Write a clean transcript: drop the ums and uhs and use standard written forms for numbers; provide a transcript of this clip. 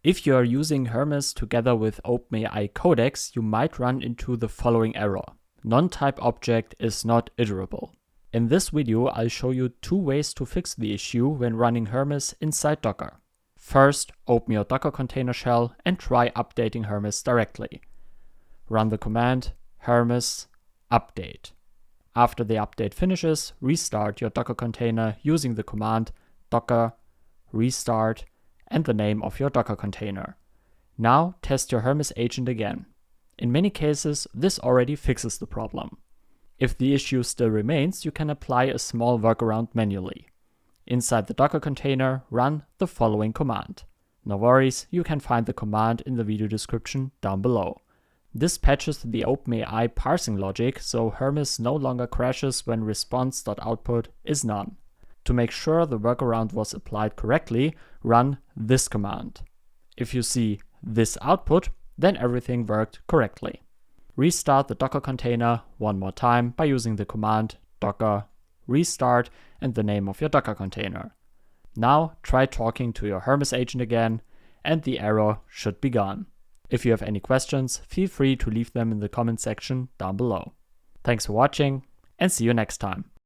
If you are using Hermes together with Openai Codex, you might run into the following error. NoneType object is not iterable. In this video, I'll show you two ways to fix the issue when running Hermes inside Docker. First, open your Docker container shell and try updating Hermes directly. Run the command hermes update. After the update finishes, restart your Docker container using the command docker restart and the name of your Docker container. Now test your Hermes agent again. In many cases, this already fixes the problem. If the issue still remains, you can apply a small workaround manually. Inside the Docker container, run the following command. No worries, you can find the command in the video description down below. This patches the Openai parsing logic, so Hermes no longer crashes when response.output is none. To make sure the workaround was applied correctly, run this command. If you see this output, then everything worked correctly. Restart the Docker container one more time by using the command docker restart and the name of your Docker container. Now try talking to your Hermes agent again, and the error should be gone. If you have any questions, feel free to leave them in the comment section down below. Thanks for watching, and see you next time.